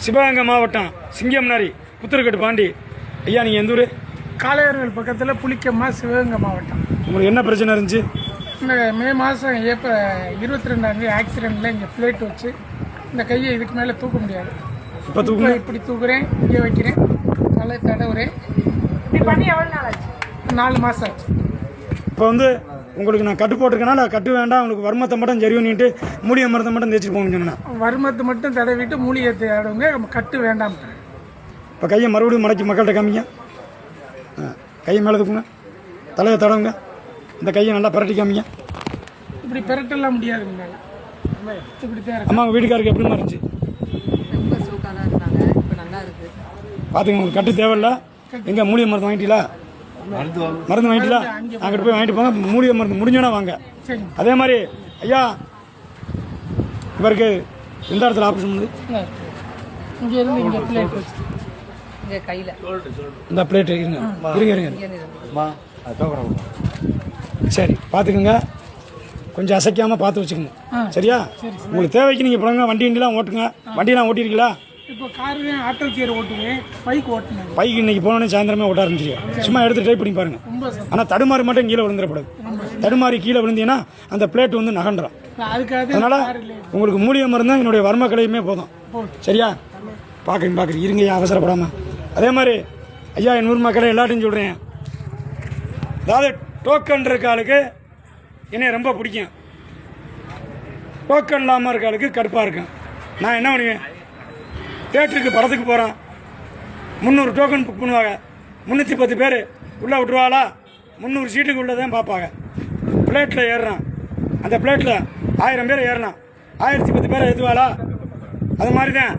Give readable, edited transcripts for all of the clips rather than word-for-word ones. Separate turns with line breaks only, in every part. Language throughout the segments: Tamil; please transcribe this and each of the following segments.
சிவகங்கை மாவட்டம் சிங்கம்னாரி புத்தூர்கட்டு பாண்டி. ஐயா நீங்கள் எந்த ஊர்?
காளையார்வேல் பக்கத்தில் புளிக்கம்மா, சிவகங்கை மாவட்டம்.
உங்களுக்கு என்ன பிரச்சனை இருந்துச்சு?
இந்த மே மாதம் ஏப்ரல் 22ஆம் ஆக்சிடெண்ட்டில் இங்கே பிளேட் வச்சு இந்த கையை இதுக்கு மேலே தூக்க முடியாது.
இப்போ தூக்குங்க.
இப்படி தூக்குறேன், இங்கே வைக்கிறேன், தலை தடவுறேன். இப்படி பண்ணி எவ்வளோ நாள் ஆச்சு? 4 மாதம் ஆச்சு.
இப்போ வந்து உங்களுக்கு நான் கட்டு போட்டிருக்கேனா கட்டு வேண்டாம், உங்களுக்கு வர்மத்தை மட்டும் சரி பண்ணிட்டு மூலிகை மரத்தை மட்டும் தேய்ச்சிட்டு போகணும்னா
வர்மத்தை மட்டும் தடவிட்டு மூலிகை தடவுங்க, கட்டு வேண்டாம்.
இப்போ கையை மறுபடியும் மடக்கி மக்கள்கிட்ட காமிங்க. கையை மேலே தூக்குங்க, தலையை தடவுங்க, இந்த கையை நல்லா பிரட்டி காமிங்க.
இப்படி பிரட்டெல்லாம் முடியாதுங்க. இப்படி தான்
அம்மா வீட்டுக்காருக்கு எப்படிமா இருந்துச்சு?
ரொம்ப சூப்பராக இருந்தாங்க. இப்போ நல்லா இருக்கு.
பார்த்துங்க, உங்களுக்கு கட்டு தேவையில்ல. எங்கே மூலிகை மருந்து வாங்கிட்டீங்களா? மருந்து வாங்கிட்டீங்களா? அங்கிட்டு போய் வாங்கிட்டு போங்க. மூலிகை மருந்து முடிஞ்சோன்னா வாங்க. அதே மாதிரி ஐயா இவருக்கு எந்த இடத்துல ஆப்ரேஷன் பண்ணுது?
இங்கே இருந்து இங்கே பிளேட் வச்சு
இங்கே கையில்
இந்த பிளேட்டு இருங்க இருங்க இருங்க. சரி பார்த்துக்குங்க, கொஞ்சம் அசைக்காமல் பார்த்து வச்சுக்கோங்க. சரியா? உங்களுக்கு தேவைக்கு நீங்கள் போங்க. வண்டிலாம் ஓட்டுங்க. வண்டியெலாம் ஓட்டிருக்கீங்களா?
இப்போ காரு ஆட்டோ கியர் ஓட்டுவேன், பைக் ஓட்டுனேன்.
பைக் இன்னைக்கு போனோடனே சாயந்தரமே ஓட்ட ஆரம்பிச்சிருக்கேன். சும்மா எடுத்து ட்ரை பண்ணி பாருங்க. ஆனால் தடுமாறி மட்டும் கீழே விழுந்துடக்கூடாது. தடுமாறி கீழே விழுந்தீங்கன்னா அந்த பிளேட் வந்து நகண்டுறோம். அதனால உங்களுக்கு மூலிகை மருந்து என்னுடைய வர்ம கலையுமே போதும். சரியா? பார்க்குறீங்க இருங்க, அவசரப்படாமல். அதே மாதிரி ஐயா என் ஊர் மக்களை எல்லாத்தையும் சொல்கிறேன். அதாவது டோக்கன் இருக்க ஆளுக்கு என்னை ரொம்ப பிடிக்கும், டோக்கன் இல்லாமல் இருக்க ஆளுக்கு கடுப்பாக இருக்கும். நான் என்ன பண்ணுவேன், தேட்டருக்கு படத்துக்கு போகிறேன், 300 டோக்கன் புக் பண்ணுவாங்க. 310 பேர் உள்ளே விட்டுருவாளா? 300 சீட்டுக்கு உள்ளே தான் பார்ப்பாங்க. பிளேட்டில் ஏறுறான், அந்த பிளேட்டில் 1000 பேர் ஏறினான், 1010 பேரை ஏற்றுவாளா? அது மாதிரி தான்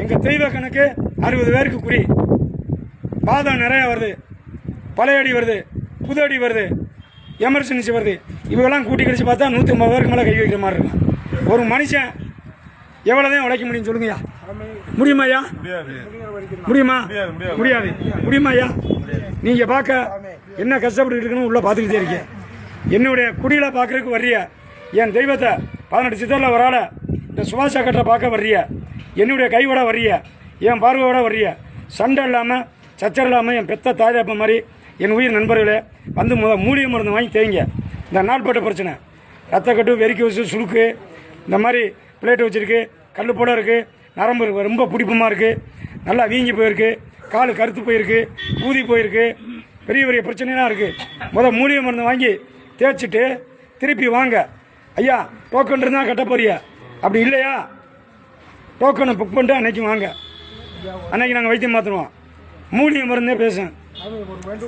எங்கள் தெய்வ கணக்கு 60 பேருக்கு குறி. பாதம் நிறையா வருது, பழையடி வருது, புது அடி வருது, எமர்ஜென்சி வருது. இவங்கெல்லாம் கூட்டி கழிச்சு பார்த்தா 150 பேருக்கு மேலே கை வைக்கிற மாதிரி இருக்கும். ஒரு மனுஷன் எவ்வளோதான் உழைக்க முடியும் சொல்லுங்கய்யா? முடியுமா ஐயா? முடியுமா? முடியாது. முடியுமா ஐயா? நீங்கள் பார்க்க என்ன கஷ்டப்பட்டு இருக்கணும் உள்ளே பார்த்துக்கிட்டே இருக்கேன். என்னுடைய குடியில் பார்க்குறதுக்கு வர்றிய, என் தெய்வத்தை 18 சித்தரில் வரால இந்த சுபாஷ் கட்டரை பார்க்க வர்றிய, என்னுடைய கைவிட வர்றிய, என் பார்வையோட வர்றிய, சண்டை இல்லாமல் சச்சர் இல்லாமல் என் பெத்த தாய்தாப்ப மாதிரி என் உயிர் நண்பர்களே வந்து மூலிகை மருந்து வாங்கி தேய்ங்க. இந்த நாள்பட்ட பிரச்சனை, ரத்தக்கட்டு, வெறிக்க வச்சு, சுழுக்கு, இந்த மாதிரி பிளேட்டு வச்சுருக்கு, கல் போட இருக்குது, நரம்பு ரொம்ப பிடிப்பமாக இருக்குது, நல்லா வீங்கி போயிருக்கு, கால் கருத்து போயிருக்கு, ஊதி போயிருக்கு, பெரிய பெரிய பிரச்சனைலாம் இருக்குது. மூலிகை மருந்து வாங்கி தேய்ச்சிட்டு திருப்பி வாங்க. ஐயா டோக்கன் இருந்தால் கட்ட போறியா? அப்படி இல்லையா, டோக்கனை புக் பண்ணிட்டு அன்னைக்கு வாங்க. அன்னைக்கு நாங்கள் வைத்தியம் மாற்றுவோம். மூலிகை மருந்தே பேசும்.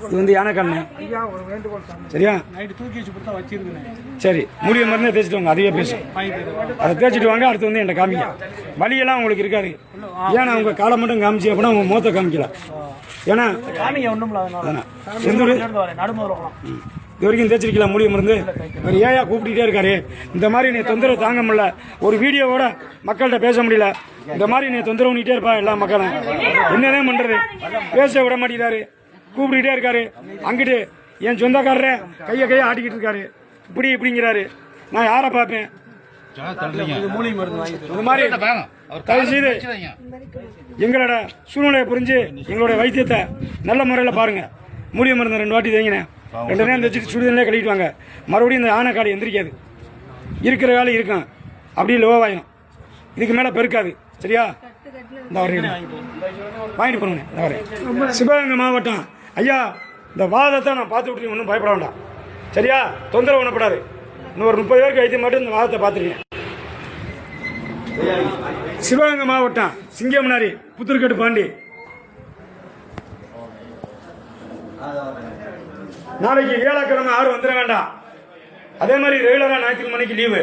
இது வந்து யானைக்கண்ணு. சரியா? சரி, மூலிகை மருந்தே தேய்ச்சிட்டு வாங்க. அதுவே பேசும். அதை தேய்ச்சிட்டு வாங்க. அடுத்து வந்து என்கிட்ட காமிக்க. வலியெல்லாம் உங்களுக்கு இருக்காது. ஏன்னா உங்கள் காலை மட்டும் காமிச்சு அப்படின்னா உங்கள் முகத்தை காமிக்கலாம். ஏன்னா எந்த ஊர்? இது வரைக்கும் தேய்ச்சிருக்கலாம் மூலிகை மருந்து. வேறு ஏயா கூப்பிட்டுட்டே இருக்காரு? இந்த மாதிரி நீ தொந்தரவு தாங்க முடியல, ஒரு வீடியோவோட மக்கள்கிட்ட பேச முடியல. இந்த மாதிரி நீ தொந்தரவு பண்ணிட்டே இருப்பா எல்லா மக்களும். என்னதான் பண்ணுறது? பேச விட மாட்டேங்கிறாரு, கூப்பிட்டுக்கிட்டே இருக்காரு. அங்கிட்டு என் சொந்தக்காரரே கையை ஆட்டிக்கிட்டு இருக்காரு, இப்படி இப்படிங்கிறாரு. நான் யாரை பார்ப்பேன்? இந்த மாதிரி தயவு செய்து எங்களோட சூழ்நிலையை புரிஞ்சு எங்களோட வைத்தியத்தை நல்ல முறையில் பாருங்கள். மூலிகை மருந்து 2 வாட்டி தேங்கினேன், 2 நேரம் தைச்சிட்டு சுடுதண்ணிலே கழுவிட்டு வாங்க. மறுபடியும் இந்த ஆனை காடு எந்திரிக்காது, இருக்கிற காலம் இருக்கும், அப்படியே லோவாயிடும், இதுக்கு மேலே பெருக்காது. சரியா? இந்த வரைக்கும் வாங்கிட்டு போனேன். இந்த வரேன் சிவகங்கை மாவட்டம். ஐயா இந்த வாதத்தை நான் பார்த்து விட்டு ஒன்றும் பயப்பட வேண்டாம். சரியா? தொந்தரவு பண்ணப்படாது. இன்னும் ஒரு 30 பேருக்கு வைத்தியம் மட்டும் இந்த வாதத்தை பார்த்துருக்கேன். சிவகங்கை மாவட்டம் சிங்கம்னாரி புத்தூர்கட்டு பாண்டி. நாளைக்கு வியாழக்கிழமை 6 வந்துட வேண்டாம். அதே மாதிரி ரெகுலராக ஞாயிற்றுக்கிழமைக்கு லீவு.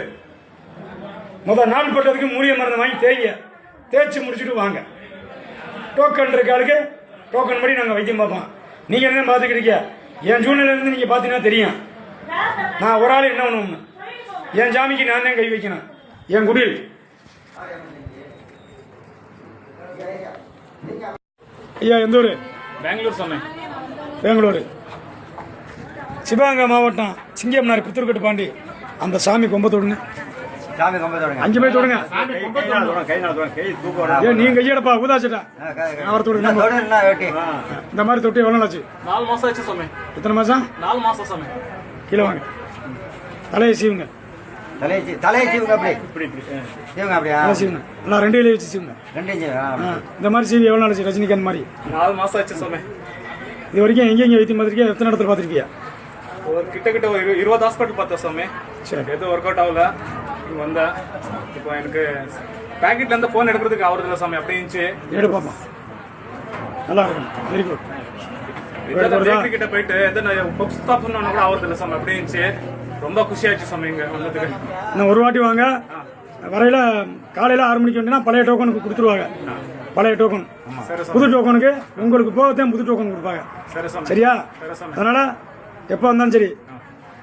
முதல் நாள் பட்டதுக்கு மூலிகை மருந்து வாங்கி தேய்ங்க, தேய்ச்சி முடிச்சுட்டு வாங்க. டோக்கன் இருக்க ஆளுக்கு டோக்கன் படி நாங்கள் வைத்தியம் பார்ப்போம். நீங்கள் என்ன பார்த்துக்கிட்டீங்க? என் சூழ்நிலையிலேருந்து நீங்கள் பார்த்தீங்கன்னா தெரியும். நான் ஒரு ஆள் என்ன பண்ணுவோம்னு. என் ஜாமிக்கு நான் தான் கை வைக்கணும். என் குடில் ஐயா எந்த ஊர்?
பெங்களூர் சொன்னேன்.
பெங்களூர். சிவகங்கை மாவட்டம் சிங்கம்னாரி புத்தூர்கட்டு பாண்டி. அந்த சாமி கொம்பத்தோடுங்க.
சாமி கம்பத்தை தொடங்க.
5 பேர் தொடுங்க. ஏன் நீங்க கையெடுப்பா ஊதாச்சிட்டா அவர் தொடுங்க.
இன்னும் தொடு, இன்னும் வெட்டி.
இந்த மாதிரி தொட்டி எவ்வளோ ஆச்சு?
4 மாசம் ஆச்சு சாமி.
எத்தனை மாசம்?
4 மாசம் சாமி.
கீழே வாங்க. தலையை சீவுங்க.
தலையை சீவுங்க அப்படி. சீவுங்க அப்படியா?
தலை சீவுங்க. நல்லா 2 இலையை வச்சு சீவுங்க.
2 இன்ச்சு.
இந்த மாதிரி சீவி எவ்வளோ ஆச்சு? ரஜினிகாந்த் மாதிரி
4 மாசம் ஆச்சு சாமி.
இது வரைக்கும் எங்கெங்க வைத்தியம் பார்த்துருக்கியா? எத்தனை இடத்துல பார்த்துருக்கியா?
ஒரு கிட்ட ஒரு 20 ஹாஸ்பிட்டல் பார்த்தேன் சாமி.
சரி.
எதுவும் ஒர்க் அவுட் ஆகல. இங்க வந்தேன். இப்போ எனக்கு பேக்கெட்ல இருந்து ஃபோன் எடுக்கிறதுக்கு ஆவறது இல்லை சாமி. அப்படியே இருந்துச்சு.
எடுப்பாப்பா. நல்லா இருக்கும். Very good.
பேக்கரி கிட்ட போயிட்டு எத்தனை பப்ஸ் ஸ்டாப் சொன்னா கூட ஆவறது இல்லை சாமி. அப்படியே இருந்துச்சு. ரொம்ப குஷியாச்சு சாமி இங்க வந்ததுக்கு.
இன்னும் ஒரு வாட்டி வாங்க. வரையில காலையில் 6 மணிக்கு வந்தீங்கன்னா பழைய டோக்கனுக்கு கொடுத்துருவாங்க. பழைய டோக்கன். புது டோக்கனுக்கு உங்களுக்கு போகத்தான் புது டோக்கன் கொடுப்பாங்க. சரியா? அதனால எப்போ வந்தாலும் சரி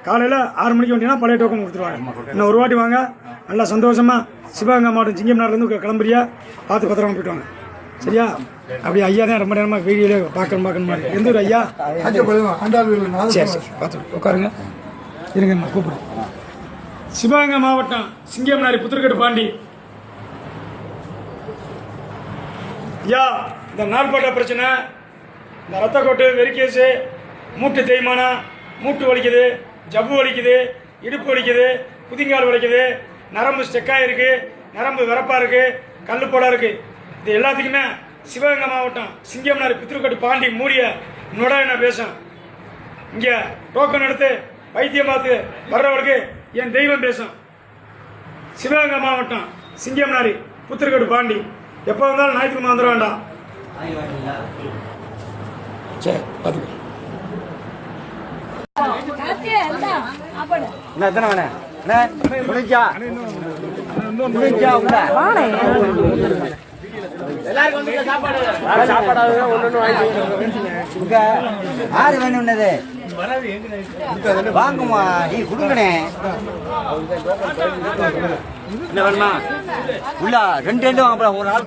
காலையில் 6 மணிக்கு வந்தீங்கன்னா பழைய டோக்கன் கொடுத்துருவாங்க. இன்னும் ஒரு வாட்டி வாங்க. நல்லா சந்தோஷமா சிவகங்கை மாவட்டம் சிங்கம்னார்லேருந்து கிளம்புறியா பார்த்து பத்திரமா போயிட்டு வாங்க. சரியா? அப்படி ஐயா தான் ரொம்ப நேரமாக வீடியோல பார்க்கணும் மாதிரி. எந்த ஊர் ஐயா? சரி சரி பார்த்து உட்காருங்க. இருங்க நான் கூப்பிடுறேன். சிவகங்கை மாவட்டம் சிங்கம்னாரி புத்திரக்கட்டு பாண்டி. ஐயா, இந்த நாள்பட்ட பிரச்சனை, இந்த ரத்தக்கோட்டு, வெறிக்கேசு, மூட்டு தேய்மானம், மூட்டு வலிக்குது, ஜவ்வு வலிக்குது, இடுப்பு வலிக்குது, குதிங்கால் வலிக்குது, நரம்பு ஸ்டெக்காக இருக்குது, நரம்பு வரப்பாக இருக்குது, கல்லுப்போடாக இருக்குது. இது எல்லாத்துக்குமே சிவகங்கை மாவட்டம் சிங்கம்னாரி புத்திரக்கட்டு பாண்டி மூடிய நொட என்ன பேசும். இங்கே டோக்கன் எடுத்து வைத்தியம் பார்த்து வர்றவருக்கு என் தெய்வம் பேசும். சிவகங்கை மாவட்டம் சிங்கம்னாரி புத்திரக்கட்டு பாண்டி. எப்போ வந்தாலும் ஞாயிற்றுக்கிழமை வந்துட வேண்டாம். சரி பார்த்துக்க.
என்ன எத்தனை வேணே? முடிஞ்சா முடிஞ்சா உள்ள யாரு வேணும்னது வாங்குமா? நீ கொடுங்கண்ணே. என்ன வேணுமா? உள்ள 2 வாங்க. ஒரு ஆள்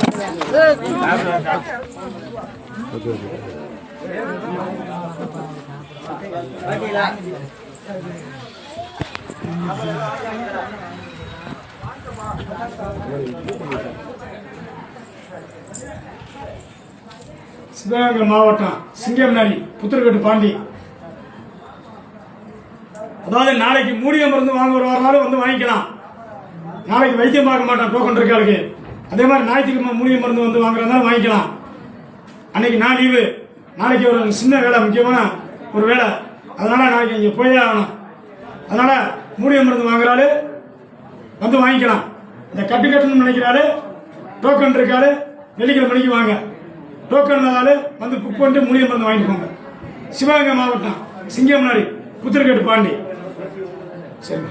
சிவகங்கை மாவட்டம் சிங்கம்னாரி புத்திரக்கட்டு பாண்டி. அதாவது நாளைக்கு மூலிகை மருந்து வாங்க வரனாலும் வந்து வாங்கிக்கலாம். நாளைக்கு வைத்தியம் பார்க்க மாட்டான் டோக்கன் இருக்காளுக்கு. அதே மாதிரி ஞாயிற்றுக்கிழமை மூலிகை மருந்து வந்து வாங்குறதுனால வாங்கிக்கலாம். அன்னைக்கு நான் லீவு. நாளைக்கு ஒரு சின்ன வேலை, முக்கியமான ஒரு வேலை. அதனால நாளைக்கு இங்கே போயே ஆகணும். அதனால மூலிகை மருந்து வாங்குறாரு வந்து வாங்கிக்கலாம். இந்த கட்டுன்னு நினைக்கிறாரு டோக்கன் இருக்காரு. வெள்ளிக்கிழமை மணிக்கு வாங்க. டோக்கன் வந்து புக் பண்ணிட்டு மூலிகை மருந்து வாங்கிட்டு போங்க. சிவகங்கை மாவட்டம் சிங்கம்னாரி புத்திரக்கட்டு பாண்டி. சரிங்க.